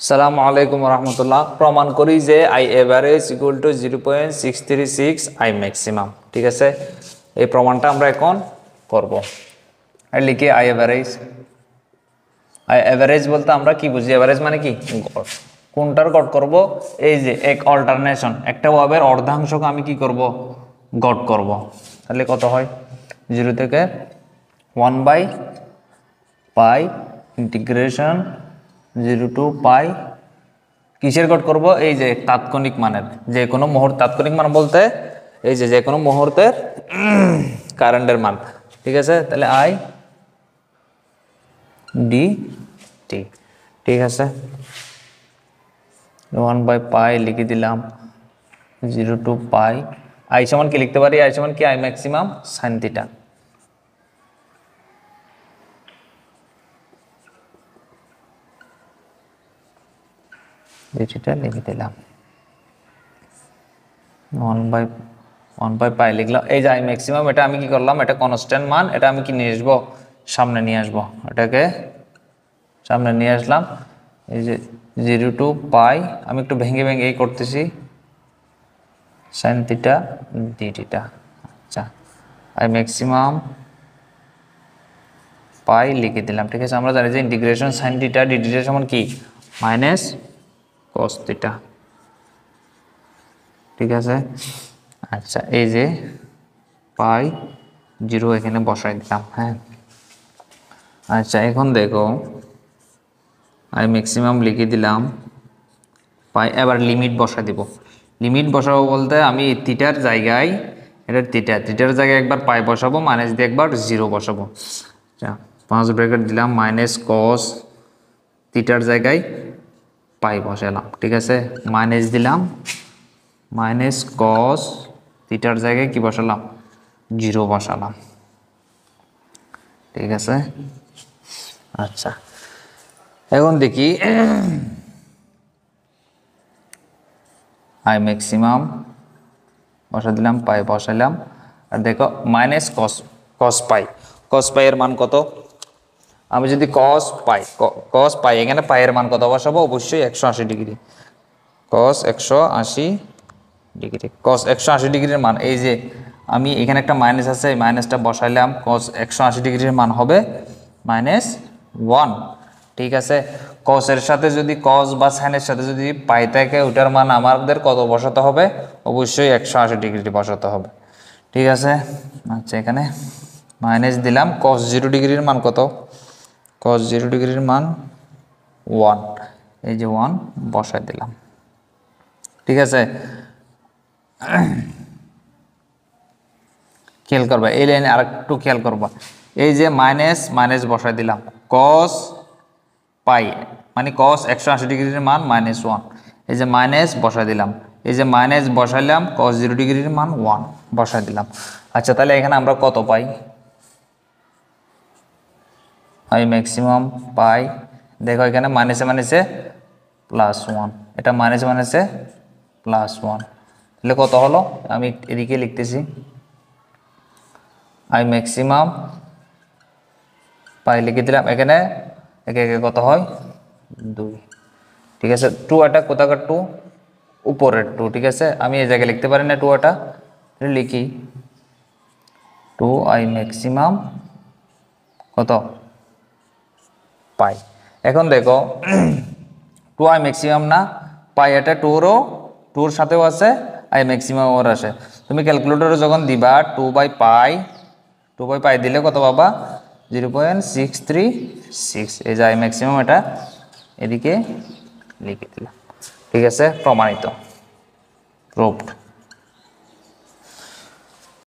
আসসালামু আলাইকুম রহমতুল্লাহ। প্রমাণ করি যে I average equal to 0.636 I maximum. ঠিক আছে, এই প্রমাণটা আমরা এখন করব। আর লিখি আই এভারেজ। আই এভারেজ বলতে আমরা কি বুঝি? এভারেজ মানে কি? গড়। কোনটার গড় করব? এই যে এক অল্টারনেশন, একটা ওয়াবের অর্ধাংশকে আমি কি করব? গড় করব। তাহলে কত হয়? 0 থেকে 1/পাই ইন্টিগ্রেশন 0 টু পাই। কিসের গড় করব? এই যে তাৎক্ষণিক মানের, যে কোনো মুহূর্ত। তাৎক্ষণিক মান বলতে এই যে কোনো মুহূর্তের কারেন্টের মান। ঠিক আছে, তাহলে আই ডি টি। ঠিক আছে, 1/পাই লিখে দিলাম 0 টু পাই। আই সমান কি লিখতে পারি? আই সমান কি? I maximum sine theta. এটা লিখে দিলাম 1/পাই লিখলাম। এই যে আই ম্যাক্সিমাম, এটা আমি কি করলাম? এটা কনস্ট্যান্ট মান, এটা আমি কি নিয়ে আসবো? সামনে নিয়ে আসবো। এটাকে সামনে নিয়ে আসলাম। এই যে 0 টু পাই, আমি একটু ভেঙে ভেঙে এই করতেছি, সাইন থিটা ডি থিটা। আচ্ছা, আই ম্যাক্সিমাম পাই লিখে দিলাম। ঠিক আছে, আমরা জানি যে integration sine theta D theta সমান কি? Minus cos theta. ঠিক আছে, আচ্ছা, এই যে পাই 0 এখানে বসাই দিলাম। হ্যাঁ, আচ্ছা, এখন দেখো আই ম্যাক্সিমাম লিখে দিলাম পাই। এবার লিমিট বসা দিব। লিমিট বসাবো বলতে আমি থিটার জায়গায়, এটা থিটার জায়গায় একবার পাই বসাবো, মাইনাস দিয়ে একবার 0 বসাবো। আচ্ছা, 5 ব্র্যাকেট দিলাম, মাইনাস কস থিটার জায়গায় পাই বসালাম। ঠিক আছে, মাইনাস দিলাম, মাইনাস কস থিটার জায়গায় কি বসালাম? 0 বসালাম। ঠিক আছে, আচ্ছা, এখন দেখি আই ম্যাক্সিমাম বসা দিলাম, পাই বসাইলাম। আর দেখো মাইনাস কস পাই এর মান কত? আমি যদি কস পাই এখানে পাইয়ের মান কত বসাবো? অবশ্যই 180 ডিগ্রি। কস 180 ডিগ্রি, কস 180 ডিগ্রির মান, এই যে আমি এখানে একটা মাইনাস আছে, এই মাইনাসটা বসাইলাম। কস 180 ডিগ্রির মান হবে -1। ঠিক আছে, কসের সাথে যদি, কস বা সাইনের সাথে যদি পাই থাকে, ওটার মান আমাদের কত বসাতে হবে? অবশ্যই 180 ডিগ্রি বসাতে হবে। ঠিক আছে, আচ্ছা, এখানে মাইনাস দিলাম। কস 0 ডিগ্রির মান কত? কস 0 ডিগ্রির মান 1, এই যে 1 বসাই দিলাম। ঠিক আছে, খেয়াল করবা এই লাইনে আর একটু খেয়াল করবা। এই যে মাইনাস বসাই দিলাম, কস পাই মানে কস 180 ডিগ্রির মান -1, এই যে মাইনাস বসাই দিলাম। এই যে মাইনাস বসাইলাম, কস 0 ডিগ্রির মান 1 বসাই দিলাম। আচ্ছা, তাহলে এখানে আমরা কত পাই? আই ম্যাক্সিমাম পাই, দেখো এখানে মাইনাসে +1, এটা মাইনাসে +1, তাহলে কত হলো? আমি এদিকে লিখতেছি, আই ম্যাক্সিমাম পাই লিখে দিলাম। এখানে একে একে কত হয়? 2। ঠিক আছে, 2 এটা কোথাকার 2? উপরের 2। ঠিক আছে, আমি এই জায়গায় লিখতে পারি না 2 এটা, লিখি 2 আই ম্যাক্সিমাম কত? পাই। এখন দেখো 2 আই ম্যাক্সিমাম না, পাই এটা 2-র সাথেও আছে, আই ম্যাক্সিমাম ওর আসে। তুমি ক্যালকুলেটরে যখন দিবা 2/পাই দিলে কত পাবা? 0.636। এই যে আই ম্যাক্সিমাম, এটা এদিকে লিখে দিলাম। ঠিক আছে, প্রমাণিত, প্রুভড।